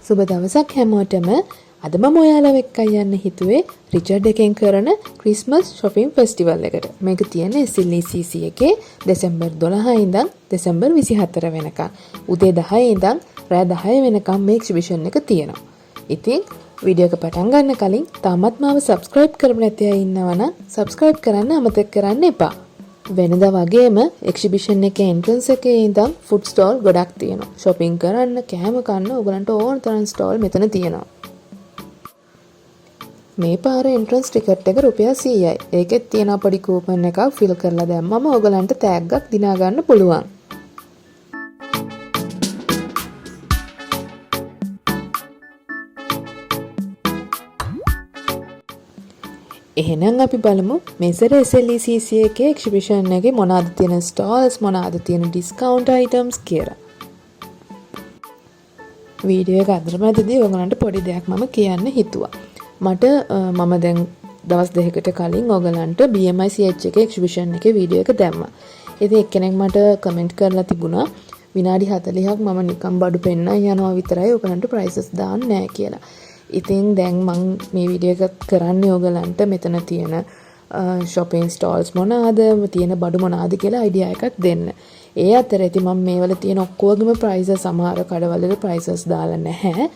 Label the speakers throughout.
Speaker 1: සුබ දවසක් හැමෝටම. අද මම ඔයාලව එක්ක යන්න හිතුවේ රිචඩ් එකෙන් කරන ක්‍රිස්මස් shopping festival එකට. මේක තියෙන්නේ SLECC එකේ දෙසැම්බර් 12 ඉඳන් දෙසැම්බර් 24 වෙනකම්. උදේ 10 ඉඳන් රෑ 10 වෙනකම් මේ එක්සිබිෂන් එක තියෙනවා. ඉතින් වීඩියෝ එක පටන් ගන්න කලින් තාමත් මාව subscribe කරපු නැති අය ඉන්නවා නම් subscribe කරන්න අමතක කරන්න එපා. වෙනදා වගේම එක්සිබිෂන් එකේ එන්ට්‍රන්ස් එකේ ඉඳන් ෆුඩ් ස්ටෝල් ගොඩක් තියෙනවා. shopping කරන්න, කෑම කන්න ඔයගලන්ට ඕන තරම් ස්ටෝල් මෙතන තියෙනවා. මේ පාර එන්ට්‍රන්ස් ටිකට් එක රුපියල් 100යි. ඒකෙත් තියෙන පොඩි කූපන් එකක් ෆිල් කරලා දැම්මම ඔයගලන්ට තෑග්ගක් දිනා ගන්න පුළුවන්. එහෙනම් අපි බලමු මෙසර SLECC එකේ එක්සිබිෂන් එකේ මොනවාද තියෙන ස්ටෝල්ස්, මොනවාද තියෙන ඩිස්කවුන්ට් අයිටම්ස් කියලා. වීඩියෝ එක අතරමැදදී ඔයගලන්ට පොඩි දෙයක් මම කියන්න හිතුවා. මම දැන් දවස් දෙකකට කලින් ඔයගලන්ට BMICH එකේ එක්සිබිෂන් එකේ වීඩියෝ එක දැම්මා. ඉතින් එක්කෙනෙක් මට කමෙන්ට් කරලා තිබුණා විනාඩි 40ක් මම නිකන් බඩු පෙන්නන යනවා විතරයි ඔයගලන්ට ප්‍රයිසස් දාන්නේ නැහැ කියලා. ඉතින් දැන් මම මේ වීඩියෝ එක කරන්නේ ඔයගලන්ට මෙතන තියෙන shopping stalls මොනවාද, තියෙන බඩු මොනවාද කියලා අයිඩියා එකක් දෙන්න. ඒ අතරේදී මම මේවල තියෙන ඔක්කොගේම ප්‍රයිසස් සමහර කඩවල ප්‍රයිසස් දාලා නැහැ.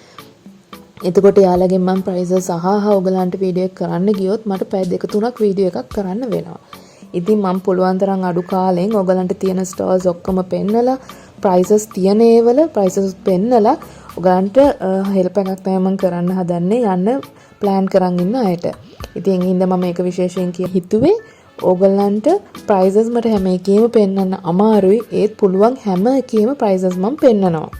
Speaker 1: එතකොට යාළුවගෙන් මම ප්‍රයිසස් අහහා ඔයගලන්ට වීඩියෝ එක කරන්න ගියොත් මට පැය 2-3ක් වීඩියෝ එකක් කරන්න වෙනවා. ඉතින් මම පුළුවන් තරම් අඩු කාලෙන් ඔයගලන්ට තියෙන ස්ටෝල්ස් ඔක්කොම පෙන්නලා ප්‍රයිසස් තියෙන ඒවල ප්‍රයිසස් පෙන්නලා ඔයගලන්ට හෙල්ප් එකක් තමයි මම කරන්න හදන්නේ යන්න ප්ලෑන් කරන් ඉන්න අයට. ඉතින් හින්දා මම මේක විශේෂයෙන් හිතුවේ ඔයගලන්ට ප්‍රයිසස් මට හැම එකේම පෙන්නන්න අමාරුයි. ඒත් පුළුවන් හැම එකේම ප්‍රයිසස් මම පෙන්නනවා.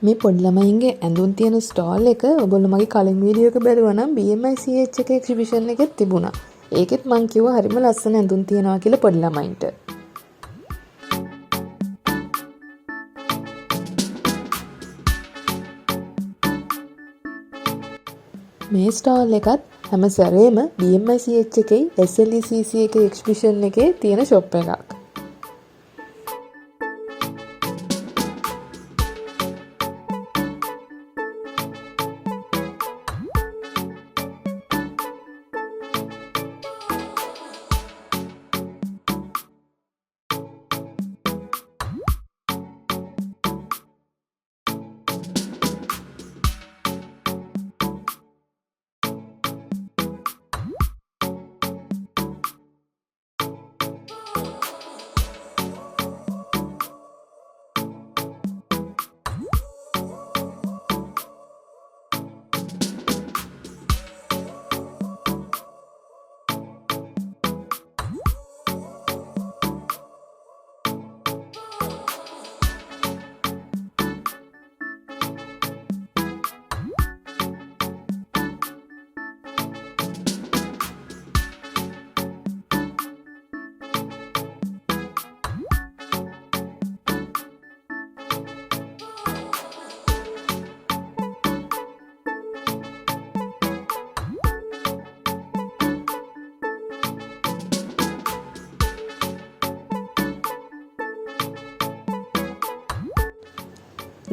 Speaker 1: මේ පොඩි ළමයින්ගේ ඇඳුම් තියෙන ස්ටෝල් එක ඔයගොල්ලෝ මගේ කලින් වීඩියෝ එක බැලුවා නම් BMICH එකේ එක්සිබිෂන් එකෙත් තිබුණා. ඒකෙත් මං කිව්වා හරිම ලස්සන ඇඳුම් තියෙනවා කියලා පොඩි ළමයින්ට. මේ ස්ටෝල් එකත් හැම සැරේම BMICH එකේ SLECC එකේ එක්සිබිෂන් එකේ තියෙන ෂොප් එකක්.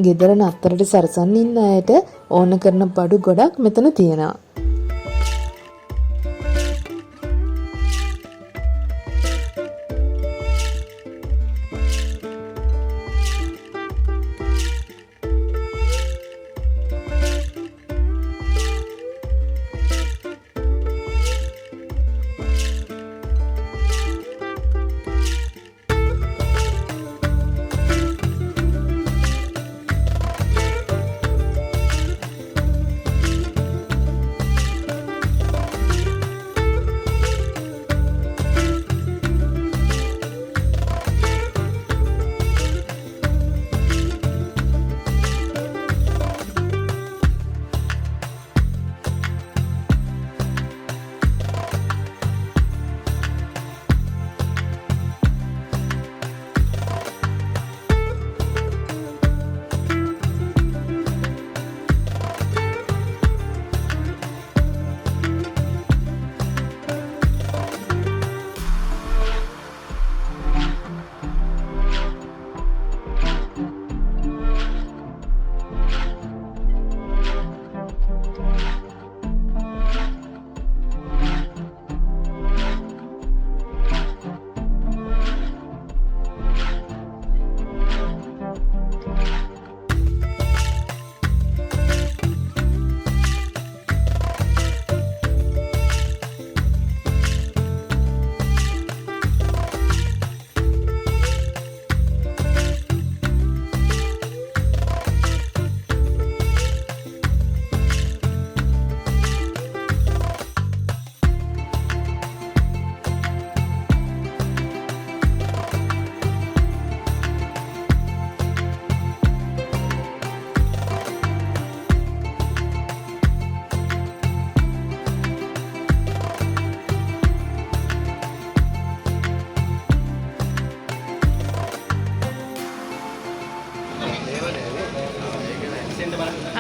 Speaker 1: ගෙදර නතරට සරසන්න ඉන්න අයට ඕන කරන බඩු ගොඩක් මෙතන තියෙනවා.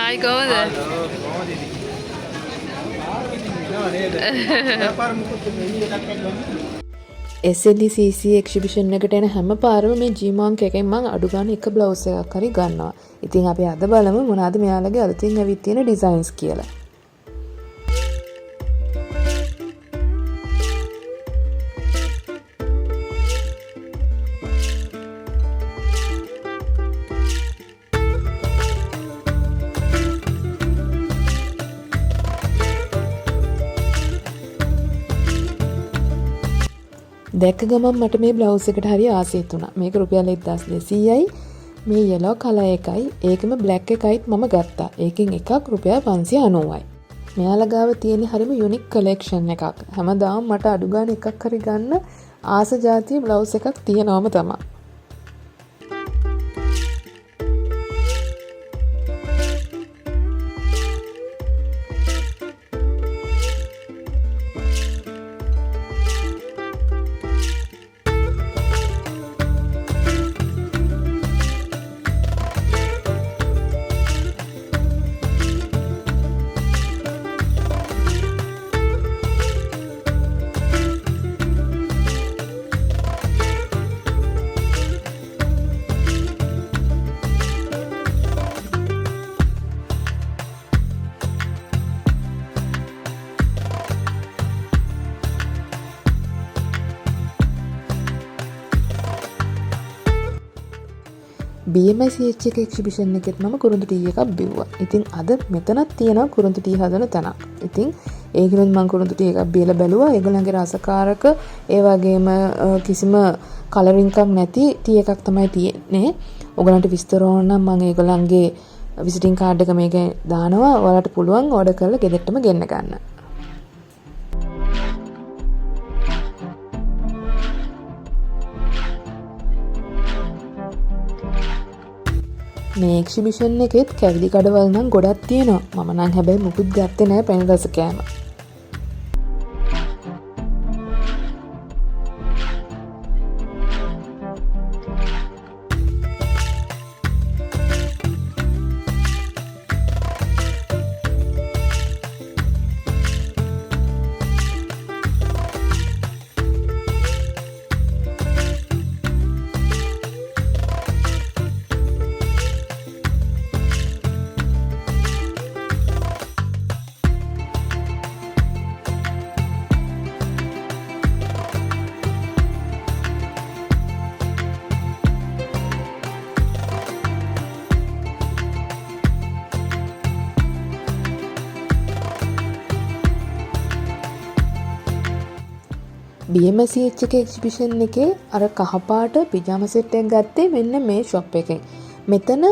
Speaker 1: ආයි කොහොමද? SLCC එක්සිබිෂන් එකට එන හැම පාරම මේ Gmonk එකෙන් මම අඩු ගන්න එක බ්ලවුස් එකක් හරි ගන්නවා. ඉතින් අපි අද බලමු මොනවාද මෙයාලගේ අලුතින් ඇවිත් තියෙන ඩිසයින්ස් කියලා. දැක්ක ගමන් මට මේ බ්ලවුස් එකට හරි ආසෙත් වුණා. මේක රුපියල් 1200යි. මේ yellow color එකයි ඒකම black එකයිත් මම ගත්තා. ඒකෙන් එකක් රුපියල් 590යි. මෙයාලා ගාව තියෙන හරිම unique collection එකක්. හැමදාම මට අඩු ගන්න එකක් හරි ගන්න ආස જાතිය බ්ලවුස් එකක් තියෙනවම තමයි. BMICH එක එක්සිබිෂන් එකෙත් මම කුරුඳු ටී එකක් බිව්වා. ඉතින් අද මෙතනත් තියෙනවා කුරුඳු ටී හදන තැනක්. ඉතින් ඒකිනුත් මම කුරුඳු ටී එකක් බීලා බැලුවා. ඒගොල්ලන්ගේ රසකාරක ඒ වගේම කිසිම කලරින් එකක් නැති ටී එකක් තමයි තියෙන්නේ. ඔයගලන්ට විස්තර ඕන නම් මම ඒගොල්ලන්ගේ විසිටින් කාඩ් එක මේකේ දානවා. ඔයාලට පුළුවන් ඕඩර් කරලා ගෙදරටම ගෙන්න ගන්න. මේ එක්සිබිෂන් එකෙත් කැවිලි කඩවල් නම් ගොඩක් තියෙනවා. මම නම් හැබැයි මුකුත් ගත්තේ නැහැ පැණි රස කෑම. BMCH එක එක්සිබිෂන් එකේ අර කහපාට පිජාම සෙට් එක ගත්තේ මෙන්න මේ ෂොප් එකෙන්. මෙතන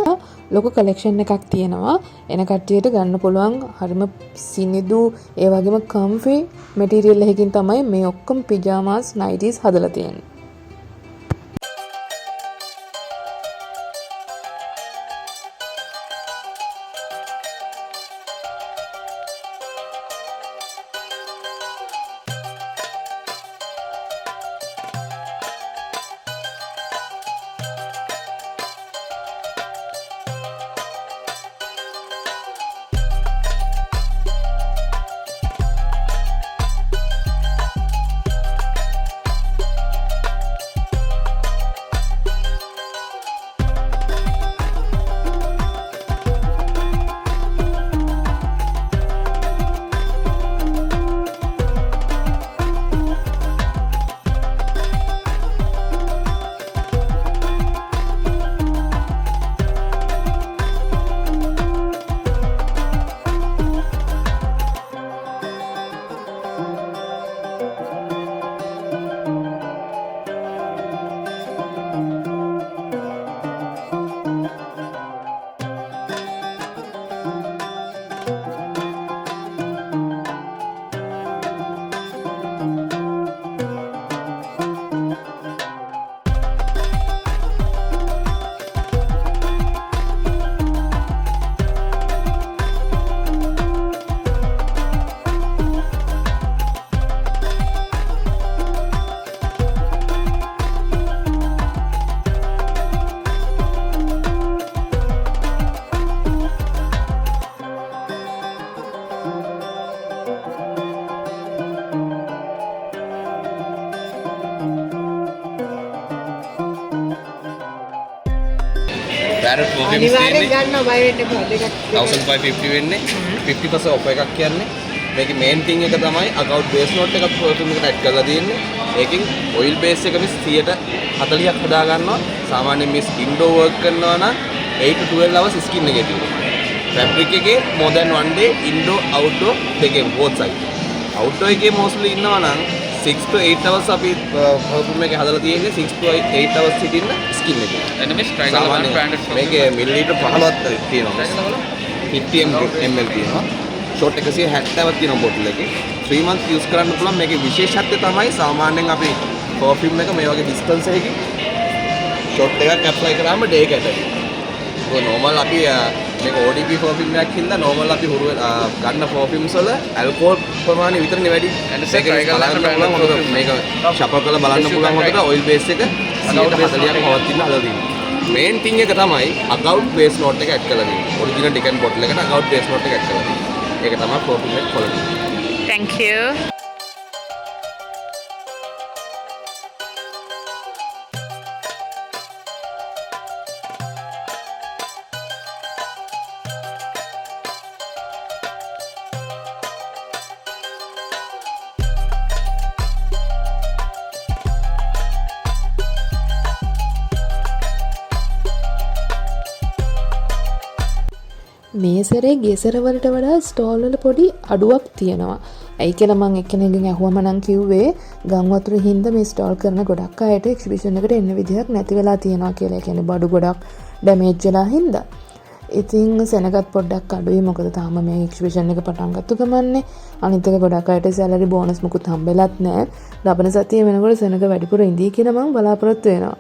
Speaker 1: ලොකු කලෙක්ෂන් එකක් තියෙනවා. එන කට්ටියට ගන්න පුළුවන් හරිම සිනිදු ඒ වගේම කම්ෆි මැටීරියල් එකකින් තමයි මේ ඔක්කොම පිජාමාස් නයිටිස් හදලා තියෙන්නේ.
Speaker 2: පැරට් පර්ෆියුම්ස්
Speaker 3: අනිවාර්යෙන්
Speaker 2: තියෙන්නේ
Speaker 3: ගන්න බය වෙන්න එපා. දෙකක්
Speaker 2: 1550 වෙන්නේ 50% ඔෆ් එකක් කියන්නේ මේකේ මේන් තින් එක තමයි අකවුන්ට් බේස් නෝට් එකක් පර්ෆියුම් එකට ඇඩ් කරලා තියෙන්නේ. ඒකෙන් ඔයිල් බේස් එක මිස් 140ක් හදා ගන්නවා. සාමාන්‍යයෙන් මිස් ඉන්ඩෝ වර්ක් කරනවා නම් 8 to 12 hours ස්කින් එකේ තියෙනවා. ෆැබ්‍රික් එකේ more than one day indoor outdoor දෙකේම both side. අවුට්ඩෝ එකේ mostly ඉන්නවා නම් 6 to 8 hours අපි පර්ෆියුම් එකේ හදලා තියෙන්නේ 6 to 8 hours සිටින්න ස්කින් එකේ.
Speaker 4: එන්න මේ ස්ට්‍රයික් කරලා බලන්න බ්‍රෑන්ඩඩ්
Speaker 2: මේකේ මිලිලීටර් 15ක් තියෙනවා. 50 ml තියෙනවා. ෂෝට් 170ක් තියෙනවා බොටල් එකේ. 3 months යූස් කරන්න පුළුවන්. මේකේ විශේෂත්වය තමයි සාමාන්‍යයෙන් අපි පර්ෆියුම් එක මේ වගේ ඩිස්ටන්ස් එකකින් ෂෝට් එකක් ඇප්ලයි කරාම ඩේ එකට. ඒක normal අපි මේක ODP පර්ෆියුම් එකක් හින්දා normal අපි හුරු ගන්න පර්ෆියුම්ස් වල ඇල්කොහොල් ප්‍රමාණය විතරනේ වැඩි. ඒක try කරලා බලන්න පුළුවන්. මේක ෂපර් කරලා බලන්න පුළුවන් හොඳට ඔයිල් බේස් එක 140ක් පවතින හදලා තියෙනවා. මේන් තින් එක තමයි අකවුන්ට් බේස් නෝට් එක ඇඩ් කරලා තියෙන්නේ. ඔරිජිනල් ඩිකන් බොටල් එකට අකවුන්ට් බේස් නෝට් එක ඇඩ් කරලා තියෙන්නේ. ඒක තමයි පර්ෆියුම් එක quality.
Speaker 1: thank you මේ සැරේ ගෙසර වලට වඩා ස්ටෝල් වල පොඩි අඩුවක් තියෙනවා. ඇයි කියලා මම එක්කෙනෙක්ගෙන් අහුවම නම් කිව්වේ ගම් වතුර හින්දා මේ ස්ටෝල් කරන ගොඩක් අයට එක්සිබිෂන් එකට එන්න විදිහක් නැති වෙලා තියෙනවා කියලා. ඒ කියන්නේ බඩු ගොඩක් ඩැමේජ් වෙලා හින්දා. ඉතින් සෙනගත් පොඩ්ඩක් අඩුයි. මොකද තාම මේ එක්සිබිෂන් එක පටන් ගත්ත ගමන්නේ. අනිත් එක ගොඩක් අයට සැලරි බෝනස් මුකුත් හම්බෙලත් නැහැ. ලබන සතියේ වෙනකොට සෙනග වැඩිපුර ඉඳී කියලා මම බලාපොරොත්තු වෙනවා.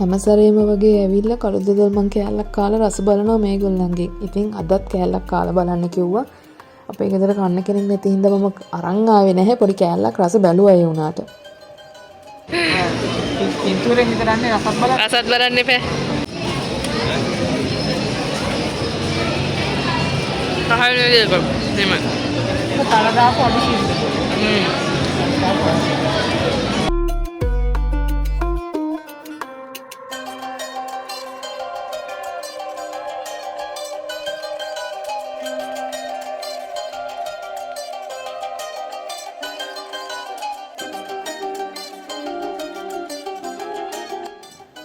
Speaker 1: හැම සැරේම වගේ ඇවිල්ලා කළු දෙදල් මං කෑල්ලක් කාලා රස බලනවා මේගොල්ලන්ගෙන්. ඉතින් අදත් කෑල්ලක් කාලා බලන්න කිව්වා. අපේ ගෙදර කන්න කෙනෙක් නැති හින්දා මම අරන් ආවේ නැහැ. පොඩි කෑල්ලක් රස බැලුවා ඒ උනාට.
Speaker 3: පින්තූරෙන් විතරන්නේ රසත් බලන්න.
Speaker 1: රසත් බලන්න එපා. කහවනේ දෙක. එමය.
Speaker 3: තලදා පොඩි.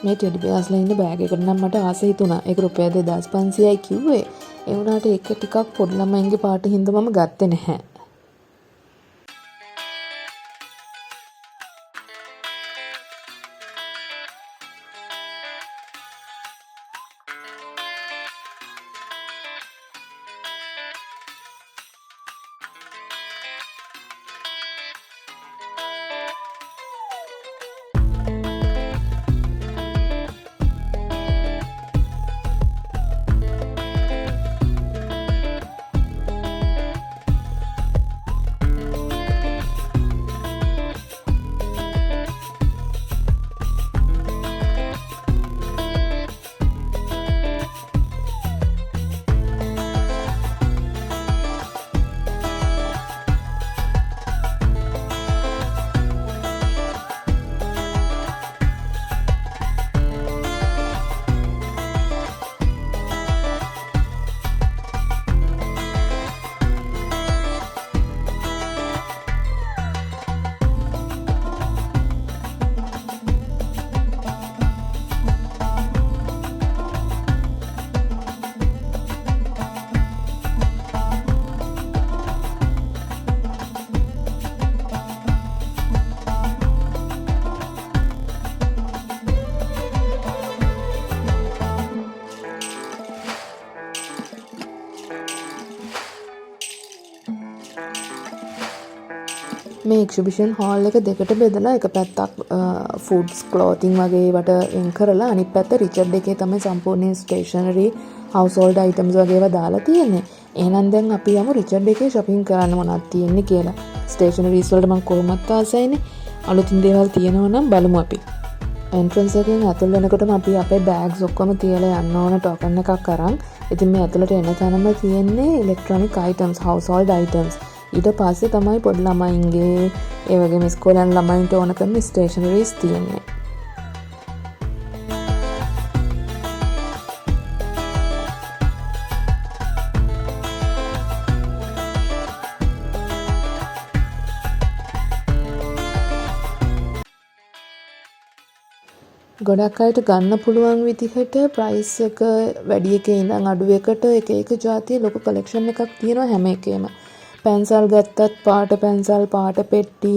Speaker 1: මේ ටෙඩි බෙයාස්ලා ඉන්න බෑග් එකට නම් මට ආස හිතුණා. ඒක රුපියල් 2500යි කිව්වේ. ඒ වුණාට ඒක ටිකක් පොඩි ළමයින්ගේ පාට හින්දා මම ගත්තේ නැහැ. මේ එක්සිබිෂන් හෝල් එක දෙකට බෙදලා එක පැත්තක් ෆුඩ්ස් ක්ලෝතින් වගේ වට වෙන් කරලා අනිත් පැත්ත රිචඩ් එකේ තමයි සම්පූර්ණ ස්ටේෂනරි හවුස්හෝල්ඩ් අයිටම්ස් වගේ ඒවා දාලා තියෙන්නේ. එහෙනම් දැන් අපි යමු රිචඩ් එකේ shopping කරන්න මොනවද තියෙන්නේ කියලා. ස්ටේෂනරිස් වලට මම කොහොමත් ආසයිනේ. අලුතින් දේවල් තියෙනවා නම් බලමු අපි. එන්ට්‍රන්ස් එකෙන් ඇතුල් වෙනකොටම අපි අපේ බෑග්ස් ඔක්කොම තියලා යන්න ඕන ටෝකන් එකක් අරන්. ඉතින් මේ ඇතුළට එන තැනම තියෙන්නේ ඉලෙක්ට්‍රොනික අයිටම්ස්, හවුස්හෝල්ඩ් අයිටම්ස්. ඊට පස්සේ තමයි පොඩි ළමයින්ගේ ඒ වගේම ඉස්කෝලේ යන ළමයින්ට ඕන කරන ස්ටේෂනරිස් තියෙන්නේ. ගොඩක් අයට ගන්න පුළුවන් විදිහට ප්‍රයිස් එක වැඩි එකේ ඉඳන් අඩු එකට එක එක જાතිය ලොකු කලෙක්ෂන් එකක් තියෙනවා හැම එකේම. පැන්සල් ගත්තත් පාට පැන්සල්, පාට පෙට්ටි,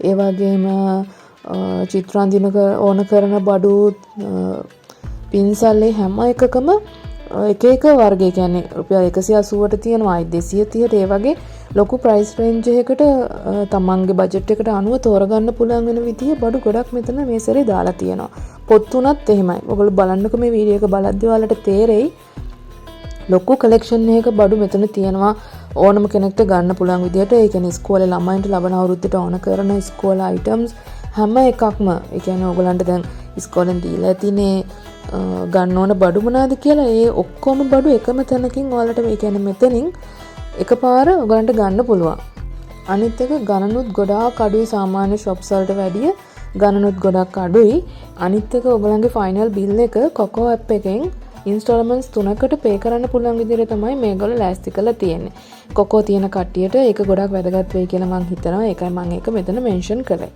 Speaker 1: ඒ වගේම චිත්‍ර අඳින ඕන කරන බඩු, පින්සල් හැම එකකම එක එක වර්ගය කියන්නේ රුපියල් 180ට තියෙනවා, 230ට ඒ වගේ ලොකු ප්‍රයිස් රේන්ජ් එකකට තමන්ගේ බජට් එකට අනුව තෝරගන්න පුළුවන් වෙන විදිහේ බඩු ගොඩක් මෙතන මේ සැරේ දාලා තියෙනවා. පොත් උනත් එහෙමයි. ඔයගොල්ලෝ බලන්නකෝ මේ වීඩියෝ එක බලද්දී ඔයාලට තේරෙයි ලොකු කලෙක්ෂන් එකක බඩු මෙතන තියෙනවා ඕනම කෙනෙක්ට ගන්න පුළුවන් විදිහට. ඒ කියන්නේ ඉස්කෝලේ ළමයින්ට ලබන අවුරුද්දට ඕන කරන ඉස්කෝල අයිටම්ස් හැම එකක්ම. ඒ කියන්නේ ඔයගලන්ට දැන් ඉස්කෝලෙන් දීලා තියෙන්නේ ගන්න ඕන බඩු මොනවාද කියලා ඒ ඔක්කොම බඩු එකම තැනකින් ඔයාලට ඒ කියන්නේ මෙතනින් එකපාර ඔයගලන්ට ගන්න පුළුවන්. අනිත් එක ගණනුත් ගොඩාක් අඩුයි සාමාන්‍ය shops වලට වැඩිය. ගණනුත් ගොඩක් අඩුයි. අනිත් එක ඔයගලන්ගේ ෆයිනල් බිල් එක කොකෝ ඇප් එකෙන් ඉන්ස්ටෝල්මන්ට්ස් 3කට පේ කරන්න පුළුවන් විදිහට තමයි මේගොල්ලෝ ලෑස්ති කරලා තියෙන්නේ. කොකෝ තියෙන කට්ටියට ඒක ගොඩක් වැදගත් වෙයි කියලා මම හිතනවා. ඒකයි මම ඒක මෙතන මෙන්ෂන් කළේ.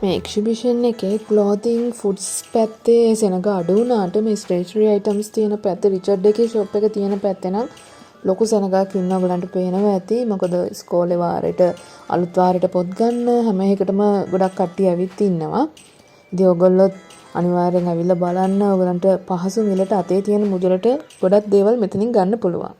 Speaker 1: මේ එක්සිබිෂන් එකේ ක්ලෝතින් ෆුඩ්ස් පැත්තේ සෙනග අඩු වුණාට මේ ස්ටේෂනරි අයිටම්ස් තියෙන පැත්ත රිචඩ් එකේ ෂොප් එක තියෙන පැත්තේ නම් ලොකු සෙනගක් ඉන්න ඔයගලන්ට පේනවා ඇති. මොකද ඉස්කෝලේ වාරෙට අලුත් වාරෙට පොත් ගන්න හැම එකටම ගොඩක් කට්ටිය ඇවිත් ඉන්නවා. ඉතින් ඔයගොල්ලෝ අනිවාර්යෙන් ඇවිල්ලා බලන්න. ඔයගලන්ට පහසු මිලට අතේ තියෙන මුදලට ගොඩක් දේවල් මෙතනින් ගන්න පුළුවන්.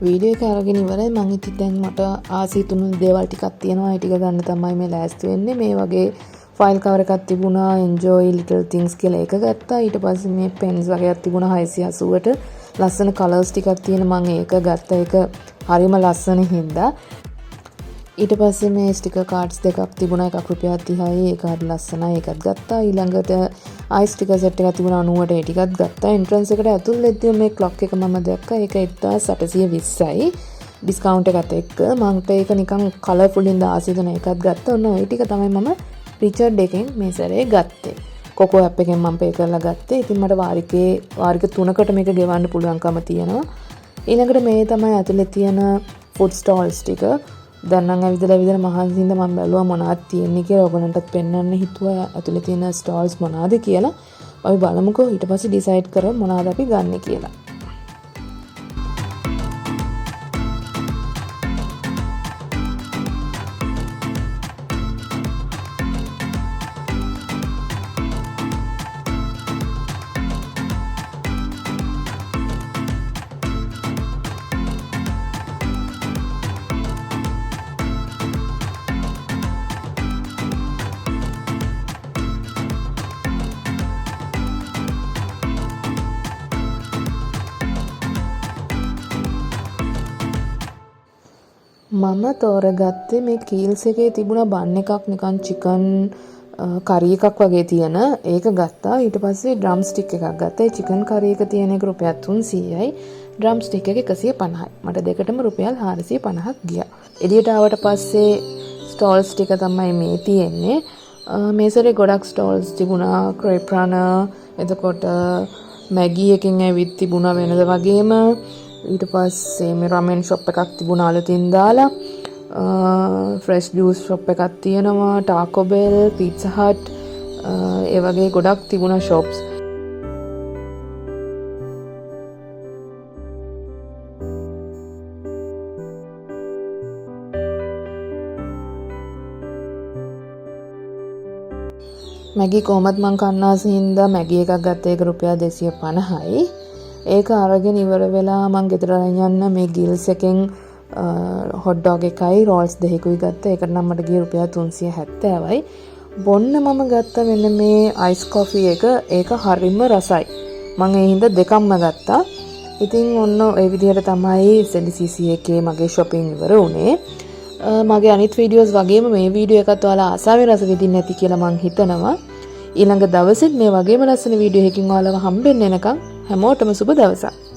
Speaker 1: වීඩියෝ එක අරගෙන ඉවරයි. මං ඉතින් දැන් මට ආසී තුණු දේවල් ටිකක් තියෙනවා. ඒ ටික ගන්න තමයි මේ ලෑස්ති වෙන්නේ. මේ වගේ ෆයිල් කවර් එකක් තිබුණා, enjoy little things කියලා ඒක ගත්තා. ඊට පස්සේ මේ pens වගේක් තිබුණා 680ට. ලස්සන කලර්ස් ටිකක් තියෙන මං ඒක ගත්තා. ඒක හරිම ලස්සන හින්දා. ඊට පස්සේ මේ ස්ටිකර් කාඩ්ස් දෙකක් තිබුණා. එකක් රුපියල් 30යි. ඒක හරි ලස්සනයි. ඒකත් ගත්තා. ඊළඟට ආයි ස්ටිකර් සෙට් එකක් තිබුණා 90ට. ඒ ටිකත් ගත්තා. එන්ට්‍රන්ස් එකට ඇතුල් වෙද්දී මේ ක්ලොක් එක මම දැක්කා. ඒක 1820යි. ඩිස්කවුන්ට් එකත් එක්ක මන්ට ඒක නිකන් කලර්ෆුල් හින්දා ආසයි තුන ඒකත් ගත්තා. ඔන්න ওই ටික තමයි මම රිචඩ් එකෙන් මේ සැරේ ගත්තේ. කොකෝ ඇප් එකෙන් මම පේ කරලා ගත්තේ. ඉතින් මට වාරික 3කට මේක ගෙවන්න පුළුවන්කම තියෙනවා. ඊළඟට මේ තමයි ඇතුලේ තියෙන ෆුඩ් ස්ටෝල්ස් ටික. දැන් නම් ඇවිදලා මහන්සිಯಿಂದ මම බැලුවා මොනවද තියෙන්නේ කියලා. ඔයගොල්ලන්ටත් පෙන්වන්න හිතුවා ඇතුලේ තියෙන ස්ටෝල්ස් මොනවද කියලා. අපි බලමුකෝ. ඊට පස්සේ ඩිසයිඩ් කරමු මොනවද අපි ගන්න කියලා. මම තෝරගත්තේ මේ කීල්ස් එකේ තිබුණ බන් එකක් නිකන් චිකන් කරි එකක් වගේ තියෙන ඒක ගත්තා. ඊට පස්සේ ඩ්‍රම් ස්ටික් එකක් ගත්තා. ඒ චිකන් කරි එක තියෙන එක රුපියල් 300යි. ඩ්‍රම් ස්ටික් එක 150යි. මට දෙකටම රුපියල් 450ක් ගියා. එළියට ආවට පස්සේ ස්ටෝල්ස් ටික තමයි මේ තියෙන්නේ. මේ සැරේ ගොඩක් ස්ටෝල්ස් තිබුණා. ක්‍රේප් රනර්, එතකොට මැගී එකකින් ඇවිත් තිබුණා වෙනද වගේම. ඊට පස්සේ මේ රමෙන් ෂොප් එකක් තිබුණා අලුතින් දාලා. ෆ්‍රෙෂ් ජූස් ෂොප් එකක් තියෙනවා. ටාකෝ බෙල්, පීට්සා හට් ඒ වගේ ගොඩක් තිබුණා ෂොප්ස්. මැගී කොහමත් මං කන්නාසි හින්දා මැගී එකක් ගත්ත. ඒක රුපියල් 250යි. ඒක අරගෙන ඉවර වෙලා මං ගෙදර යන්න මේ ගිල්ස් එකෙන් හොට් ඩොග් එකයි රෝල්ස් දෙකකුයි ගත්තා. ඒකට නම් මට ගියේ රුපියල් 370යි. බොන්න මම ගත්ත මෙන්න මේ අයිස් කොෆි එක. ඒක හරිම රසයි. මං ඒ හින්දා දෙකක්ම ගත්තා. ඉතින් ඔන්න ඒ විදිහට තමයි SLCC එකේ මගේ shopping ඉවර වුණේ. මගේ අනිත් වීඩියෝස් වගේම මේ වීඩියෝ එකත් ඔයාලා ආසාවෙන් රස විඳින්න ඇති කියලා මං හිතනවා. ඊළඟ දවසෙත් මේ වගේම ලස්සන වීඩියෝ එකකින් ඔයාලව හම්බෙන්න එනකම් හැමෝටම සුබ දවසක්.